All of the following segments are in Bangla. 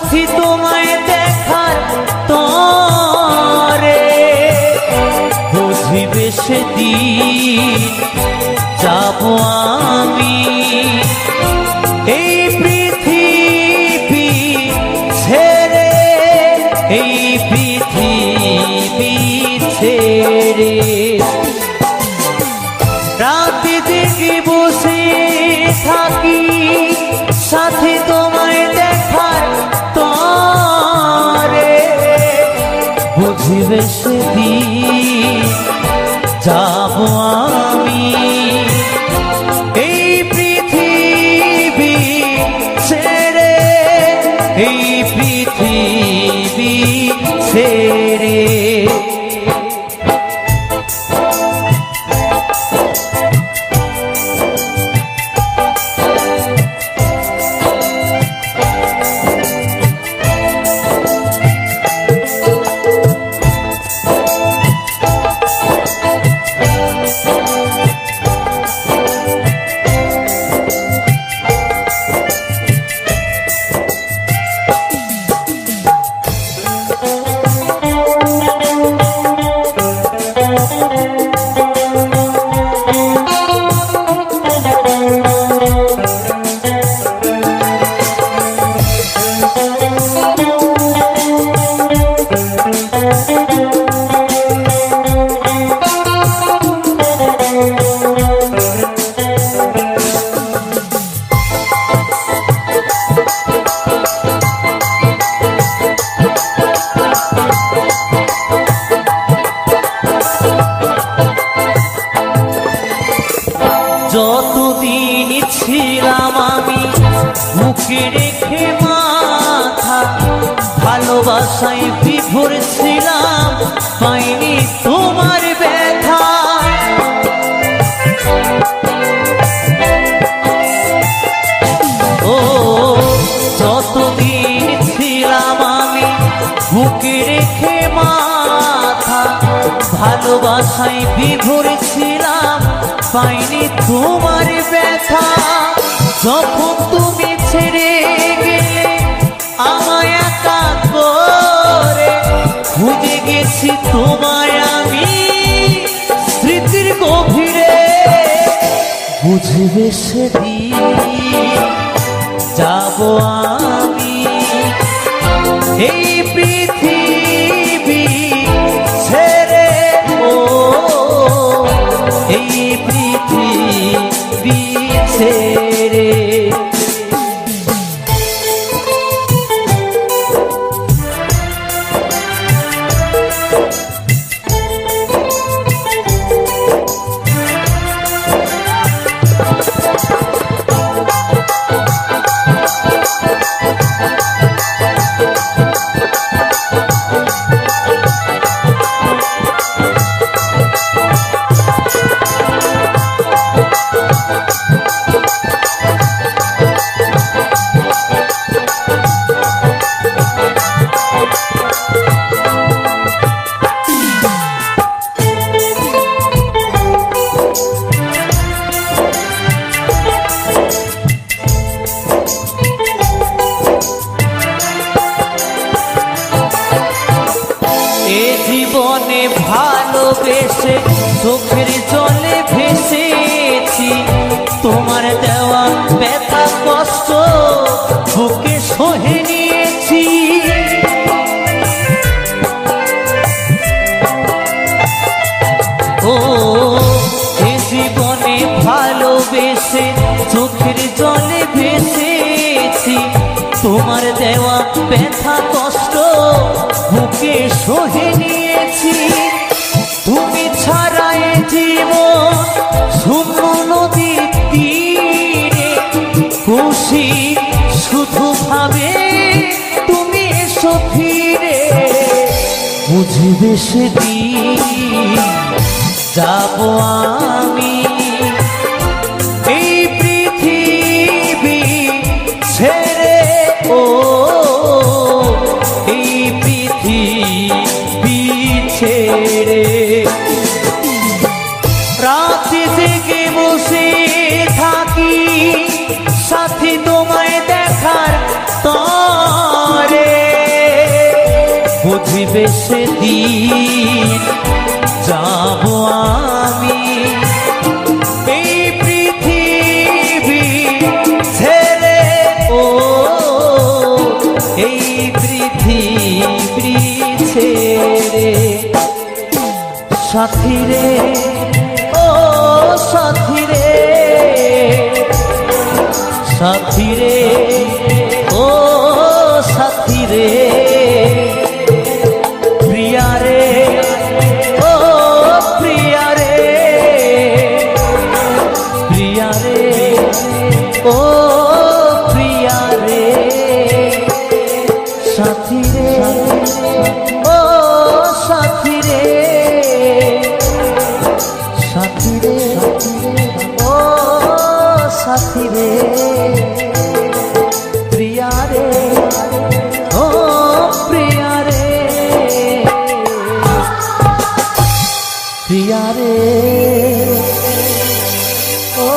সাথী তোমায় দেখার তরে বুঝিবে সেদিন যাব আমি এই পৃথিবী ছেড়ে, এই পৃথিবী ছেড়ে। রাতে জেগে বসে থাকি সাথে তোমায় দেখার তরে বুঝিবে সেদিন যাব আমি এই পৃথিবী ছেড়ে, এই পৃথিবী ছেড়ে। যতদিন ছিলাম আমি বুকে রেখে মাথা, ভালোবাসায় বিভোর ছিলাম, পাইনি তোমার ব্যথা। ও যতদিন ছিলাম আমি বুকে রেখে মাথা, ভালোবাসায় বিভোর ছিলাম, পাইনি তোমার ব্যথা। যখন তুমি ছেড়ে গেলে আমায় একা করে, খুঁজে গেছি তোমায় আমি স্মৃতির গভীরে। বুঝবে সেদিন যাব আমি এই পৃথিবী ছেড়ে, ও এই পৃথিবী ছেড়ে। জীবনে ভালোবেসে চোখের জলে ভেসেছি, তোমার দেওয়া ব্যথা কষ্ট বুকে সহে নিয়েছি। ও এ জীবনে ভালোবেসে চোখের জলে ভেসেছি, তোমার দেওয়া ব্যথা কষ্ট বুকে সহে নিয়েছি। তুমি ছাড়াই জীবন শূন্য নদীর তীরে, খুশি শুধু ভাবে তুমি এসো ফিরে। বুঝবে সেদিন যাব আমি এই পৃথিবী ছেড়ে, ও এই পৃথিবী ছেড়ে। রাতে জেগে বসে থাকি সাথী তোমায় দেখার তরে বুঝিবে সেদিন যাব আমি এই পৃথিবী ছেড়ে, ও এই পৃথিবী ছেড়ে। সাথী রে, ও সাথী রে, সাথী রে, ও সাথী রে, প্রিয়া রে, ও প্রিয়া রে, প্রিয়া রে, ও প্রিয়া রে, সাথী রে, ও সাথী রে, সাথী রে, ও সাথী রে, প্রিয়া রে, ও প্রিয়া রে, প্রিয়া রে, ও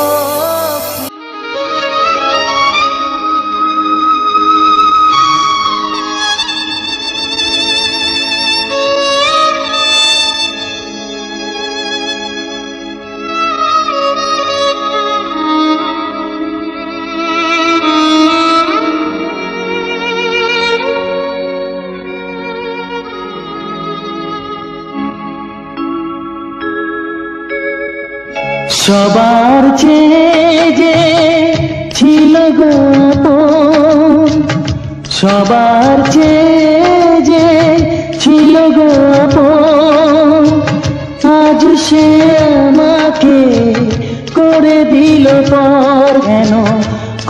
সবার চেয়ে যে ছিল গো আপন, সবার চেয়ে যে ছিল গো আপন, আজ সে আমাকে করে দিল পর, কেন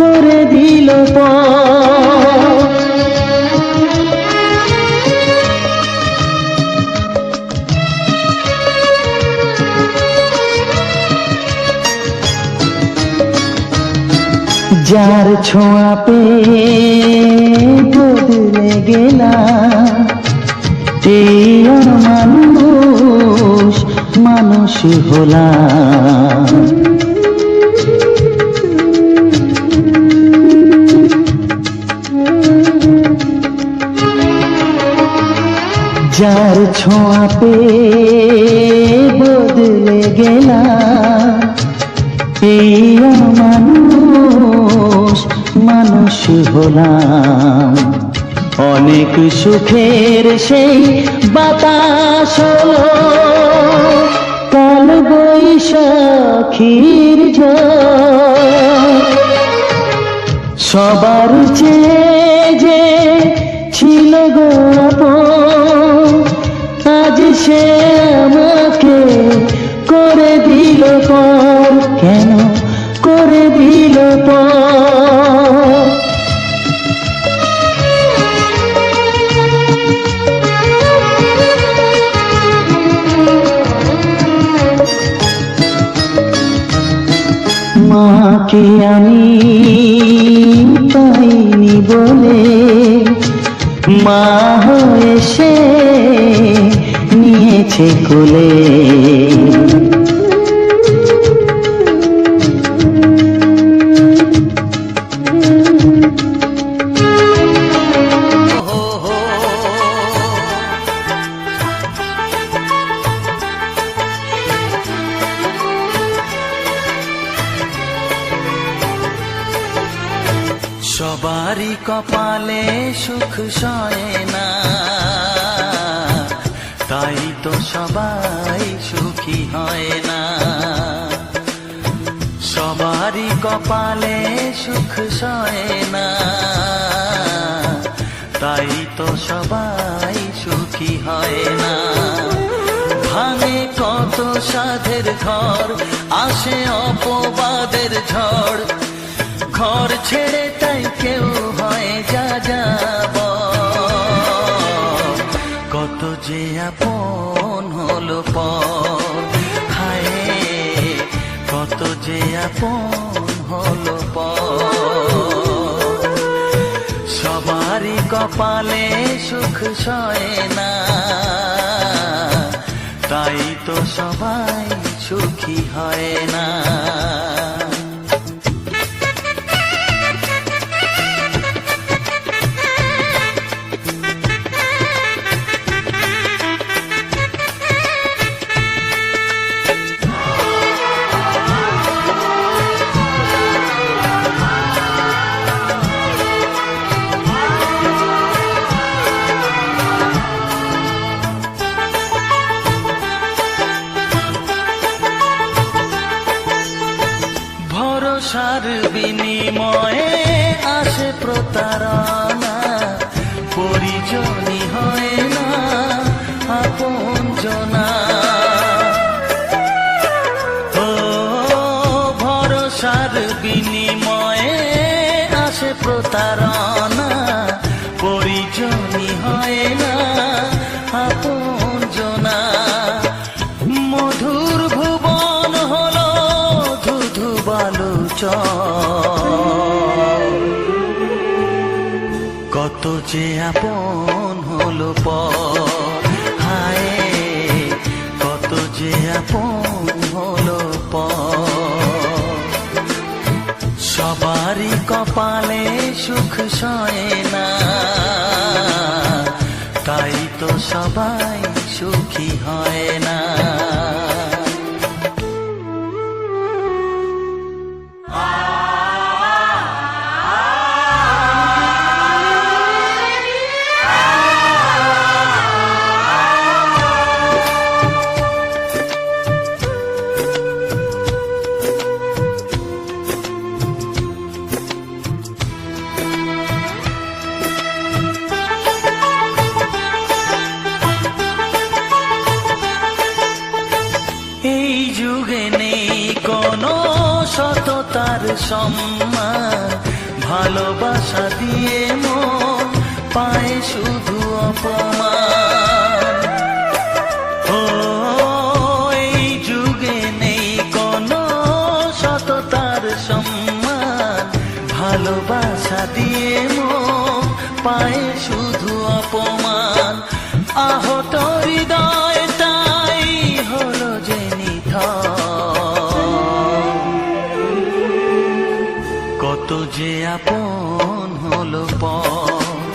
করে দিল পর। যার ছোঁয়া পেয়ে বদলে গেলাম, এই মানুষ মানুষ হলাম। যার ছোঁয়া পেয়ে বদলে গেলাম, এই মানুষ মানুষ হলাম। অনেক সুখের সেই বাতাস হলো, কাল বৈশাখীর ঝড়। সবার চেয়ে যে ছিল গো আপন, আজ সে আমাকে করে দিল পর, কেন করে দিল পর। মাকে আমি পাইনি বলে, মা হয়ে সে নিয়েছে কোলে। সবারই কপালে সুখ সয় না, তাই তো সবাই সুখী হয় না। সবারই কপালে সুখ সয় না, তাই তো সবাই সুখী হয় না। ভাঙে কত সাধের ঘর, আসে অপবাদের ঝড়, ঘর ছেড়ে তাই কেউ হয় যা যাব। কত যে আপন হলো পর, হায় কত যে আপন হলো পর। সবারই কপালে সুখ সয় না, তাই তো সবাই সুখী হয় না। পরিজনই হয় না আপনজনা। ও ভরসার বিনিময়ে আসে প্রতারণা, পরিজনই হয় না আপনজনা। মধুর ভুবন হলো ধুধু বালুচর, কত যে আপন হলো পর, হায় কত যে আপন হলো পর। সবারই কপালে সুখ সয় না, তাই তো সবাই সুখী হয় না। এই যুগে নেই কোনো সততার সম্মান, ভালোবাসা দিয়ে মন পায় শুধু অপমান। ও এই যুগে নেই কোনো সততার সম্মান, ভালোবাসা দিয়ে মন পায় শুধু অপমান। আহত হৃদয়টাই হলো যে কত যে আপন হলো পর,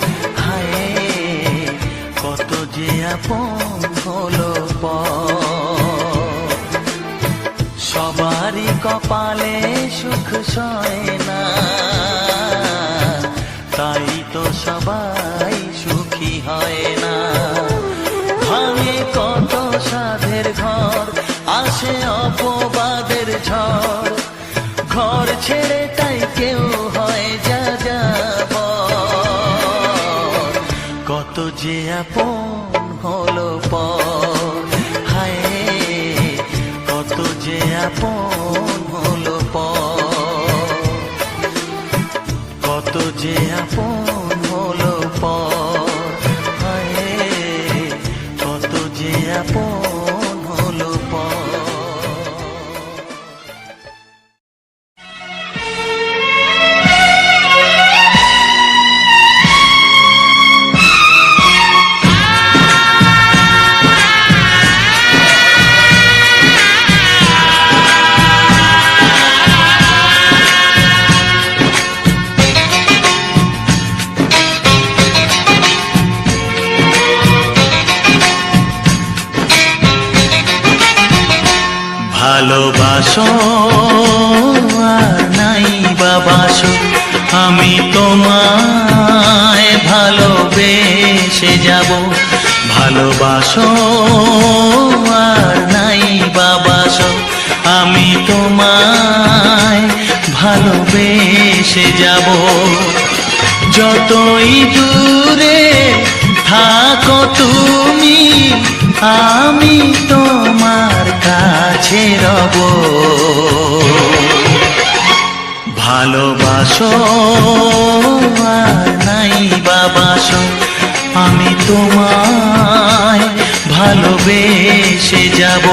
হায় কত যে আপন হলো পর। সবারই কপালে সুখ সয় না, তাই তো সবাই সুখী হয় না। ভাঙে কত সাধের ঘর, আসে অপবাদের ঝড়, ঘর ছেড়ে তাই কেউ হয় যাযাবর। কত যে আপন হলো পর, হায় কত যে আপন হলো পর, কত যে আপন হলো পর, হায় কত যে আপন হলো পর। ভালোবাসো আর নাই বাবাসো, আমি তোমায় ভালোবেসে যাব। ভালোবাসো আর নাই বাবাসো, আমি তোমায় ভালোবেসে যাব। যতই দূরে থাকো তুমি, আমি তোমার কাছে রব। ভালোবাসো আর নাই বাবাসো, আমি তোমায় ভালোবেসে যাব।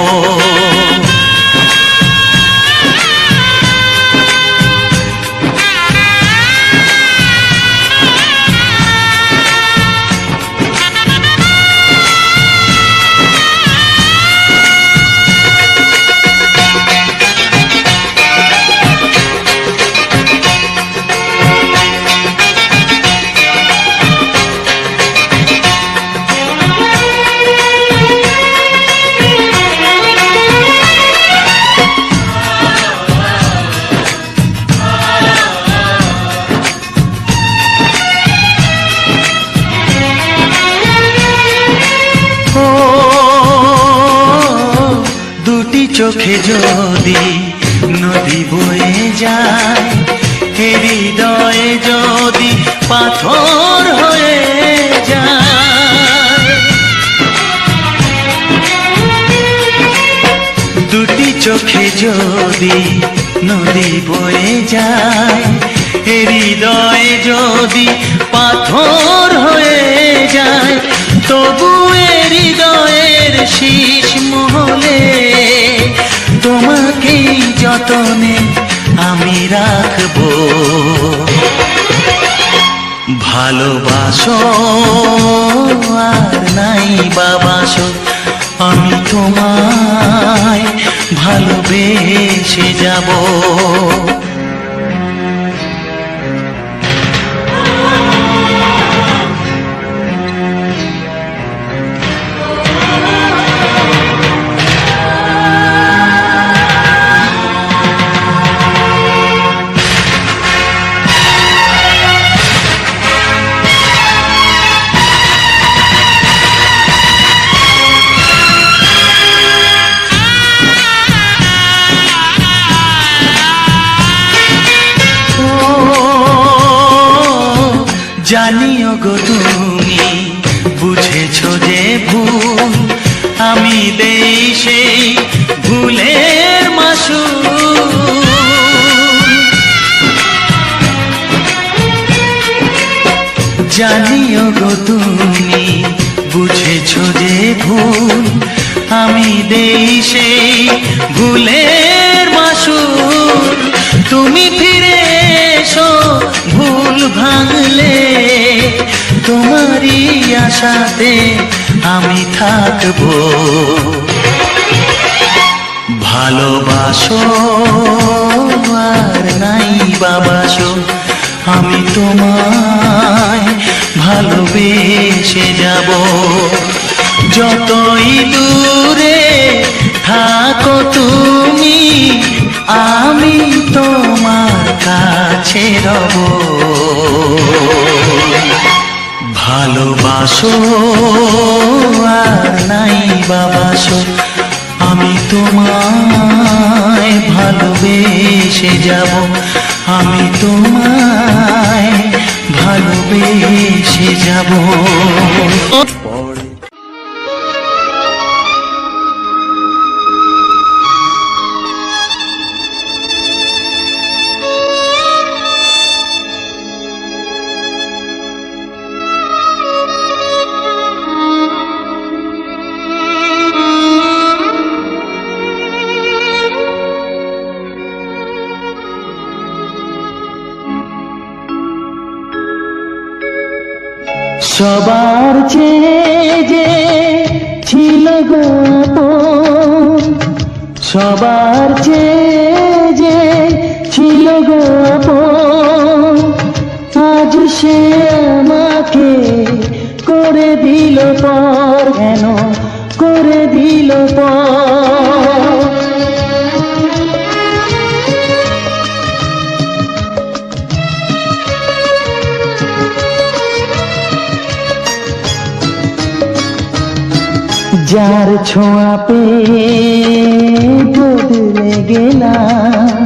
চোখে যদি নদী বয়ে যায়, হৃদয়ে যদি পাথর হয়ে যায়, যদি নদী বয়ে যায়, এ হৃদয় যদি পাথর হয়ে যায়, তবু এ হৃদয়ের শীষ মহলে তোমাকেই যতনে আমি রাখবো। ভালোবাসো আর নাই বাবাসো, আমি তোমায় ভালোবেসে যাব। জানিও গো তুমি বুঝেছো যে ভুল, আমি দেই সেই ভুলের মাসুল। জানিও গো তুমি বুঝেছো যে ভুল, আমি দেই সেই ভুলের মাসুল। তুমি ফিরে এসো ভুল ভাঙলে, তোমারই আশাতে আমি থাকবো। ভালোবাসো আর নাই বাবাসো, আমি তোমায় ভালোবেসে যাব। যতই দূরে থাকো তুমি, আমি তোমার কাছে রব। ভালোবাসো আর নাই বাবাসো, আমি তোমায় ভালোবেসে যাব। আমি তোমায় ভালোবেসে যাব। সবার চেয়ে যে ছিল গো আপন, সবার চেয়ে যে ছিল গো আপন, আজ সে আমাকে করে দিল পর। কেন করে দিল পর? যার ছোঁয়া পেয়ে বদলে গেলাম,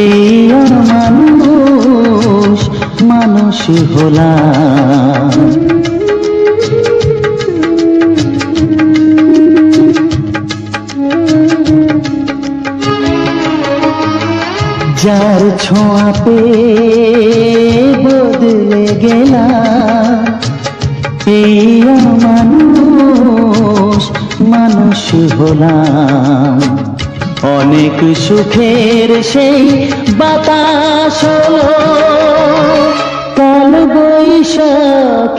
এই মানুষ মানুষ হলাম। যার ছোঁয়া পেয়ে বদলে গেলাম, এই মানুষ মানুষ হলাম। অনেক সুখের সেই বাতাস হলো, কাল বৈশাখীর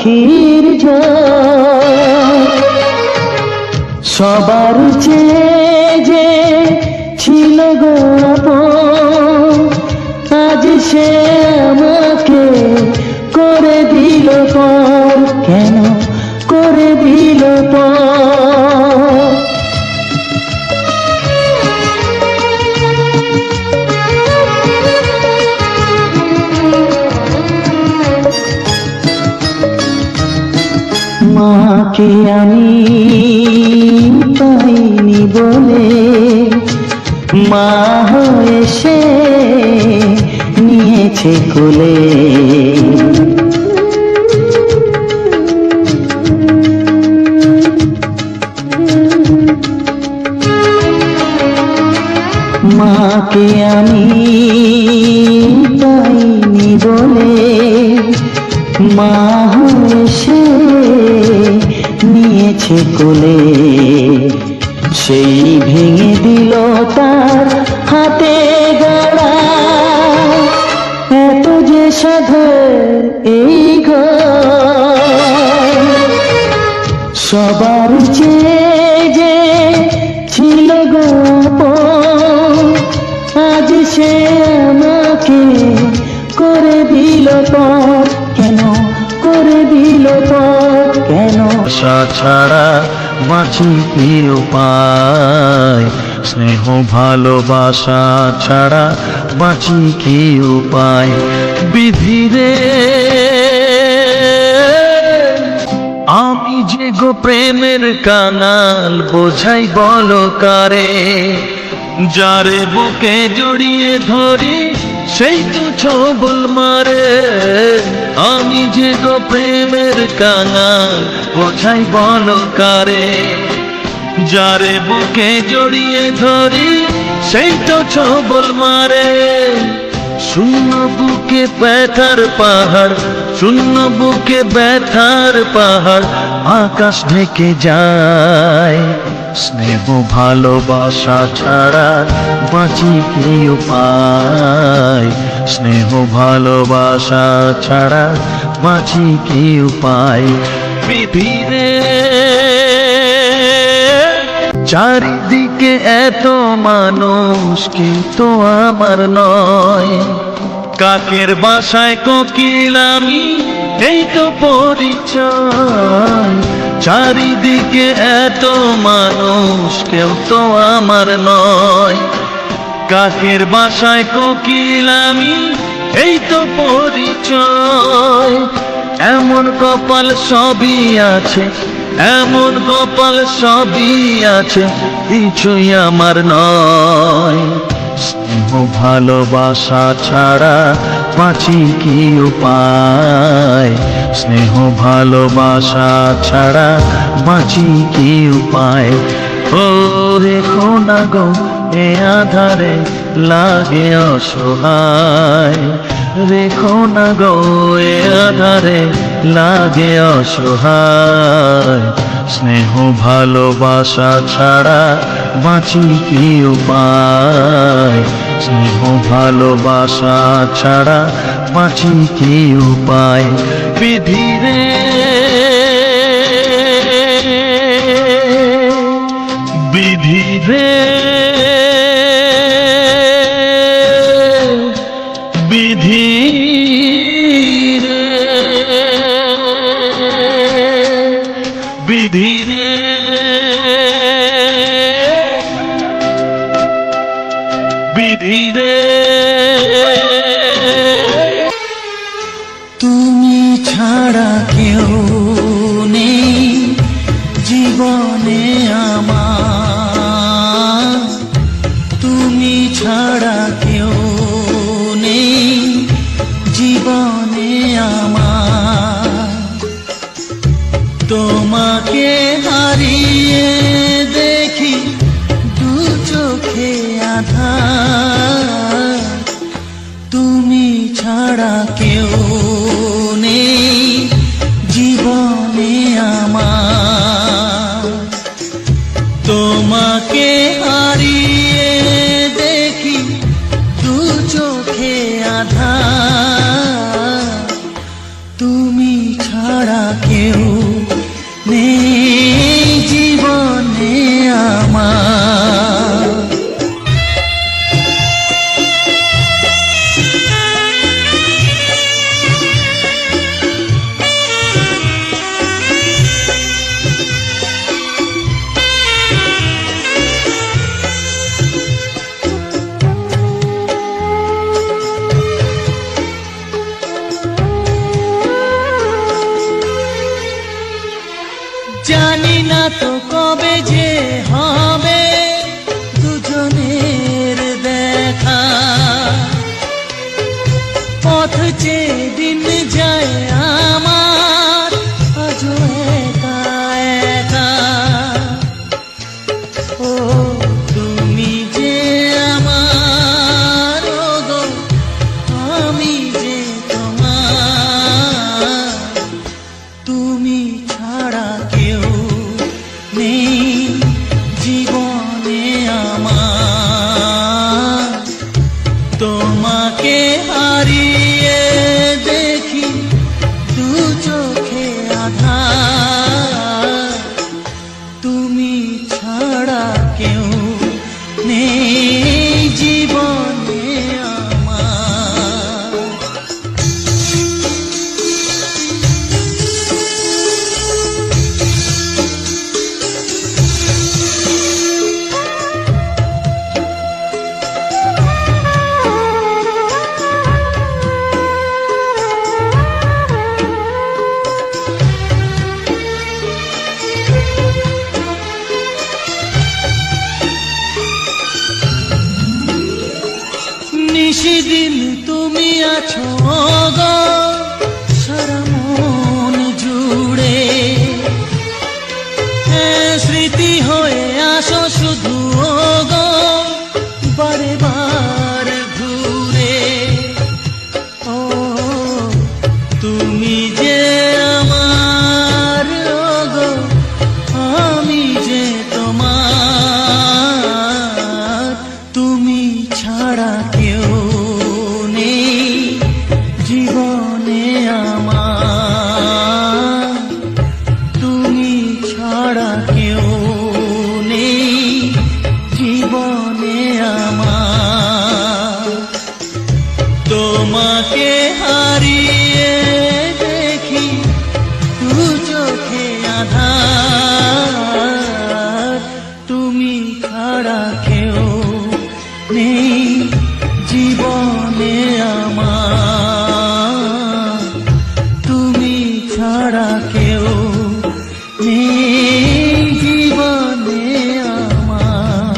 ঝড়। সবার চেয়ে যে ছিল গো আপন, আজ সে আমাকে করে দিল পর। কেন করে দিল পর? মাকে আমি পাইনি বলে, মা হয়ে সে নিয়েছে কোলে। মা সে কোলে, সেই ভেঙে দিল তার হাতে গড়া। এত যে সাধের এই ঘর, সবার চেয়ে যে ছিল গো আপন, আজ সে আমাকে করে দিল পর। কেন করে দিল পর? কেন? আশা ছাড়া বাঁচি কি উপায়, স্নেহ ভালোবাসা ছাড়া বাঁচি কি উপায়। বিধিরে আমি যে গো প্রেমের কাঙাল, বোঝাই বলো কারে, যারে বুকে জড়িয়ে ধরি সেই তো ছবল মারে। আমি যে গো প্রেমের কাঙাল, বোঝাই বলো কারে, যারে বুকে জড়িয়ে ধরি সেই তো ছবল মারে। শূন্য বুকে ব্যথার পাহাড়, শূন্য বুকে ব্যথার পাহাড়, আকাশ ঢেকে যায়। স্নেহ ভালোবাসা ছাড়া বাঁচি কি উপায়, স্নেহ ভালোবাসা ছাড়া বাঁচি কি উপায়। পৃথিবীরে চারিদিকে এত মানুষ, কিন্তু আমার নয়। কাকের বাসায় কোকিল আমি, এই তো পরিচয়। চারিদিকে এত মানুষ, কেউ তো আমার নয়। কাকের বাসায় কোকিল আমি, এই তো পরিচয়। এমন কপাল সবই আছে, এমন কপাল সবই আছে, কিছুই আমার নয়। স্নেহ ভালোবাসা ছাড়া বাঁচি কি উপায়, স্নেহ ভালোবাসা ছাড়া বাঁচি কি উপায়। ও রেখো না গো এ আধারে লাগে অসহায়, রেখো না গো এ আধারে লাগে অসহায়। স্নেহ ভালোবাসা ছাড়া বাঁচি কি উপায়, স্নেহ ভালোবাসা ছাড়া বাঁচি কি উপায়। বিধিরে বিধিরে বিধিরে বিধিরে বিধিরে। তুমি ছাড়া কেউ নেই জীবনে আমার, তুমি ছাড়া কেউ নেই জীবনে আমার। তোমাকে হারিয়ে দেখি দু চোখে আধার, তুমি ছাড়া কেউ নেই জীবনে আমার। তোমাকে হারিয়ে দেখি দু চোখে আধার, তুমি ছাড়া কেউ নেই জীবনে আমার। জানি না তো কবে যে হবে দুজনের দেখা, পথ চেয়ে দিন যায় আমার আজও একা একা। ও তুমি যে আমার, ও গো আমি যে তোমার, তুমি ছাড়া কেউ ছাড়া কেউ নেই জীবনে আমার। তোমাকে হারিয়ে দেখি দু চোখে আধার, তুমি ছাড়া কেউ নেই জীবনে আমার। তুমি ছাড়া কেউ নেই জীবনে আমার।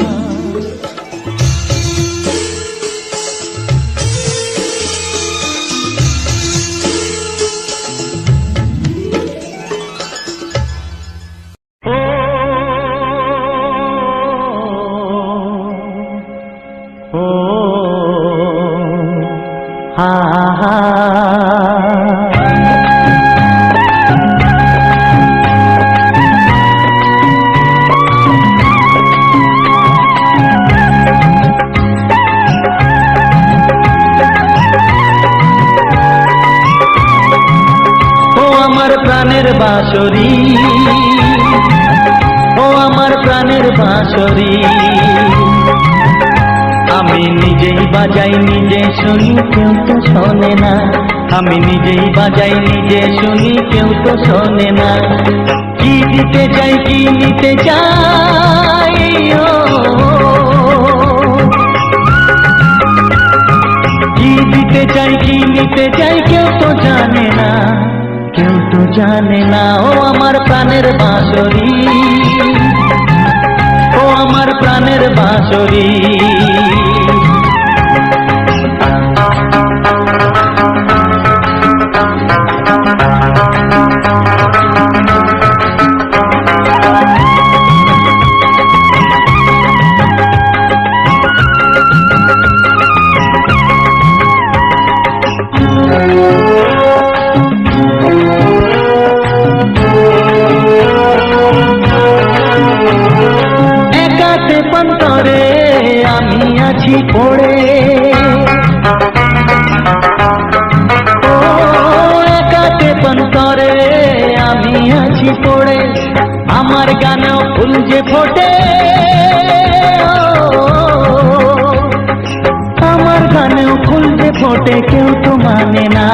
ও হা হা ও আমার প্রাণের বাঁশরি, ও আমার প্রাণের বাঁশরি, আমি নিজেই বাজাই নিজে শুনি কেউ তো শোনে না। আমি নিজেই বাজাই নিজে শুনি কেউ তো শোনে না। কি দিতে চাই কি নিতে চাই, ও কি দিতে চাই কি নিতে চাই কেউ তো জানে না, কেউ তো জানে না। ও আমার প্রাণের বাঁশরি, ও আমার প্রাণের বাঁশরি। একাতে পন্তরে আমি আছি পড়ে, ও একাতে পন্তরে আমি আছি পড়ে। আমার গানেও ফুল যে ফোটে, আমার গানেও ফুল যে ফোটে কেউ তো মানে না,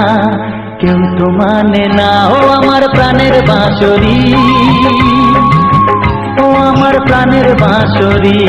কেউ তো মানে না। ও আমার প্রাণের বাঁশরি, ও আমার প্রাণের বাঁশরি।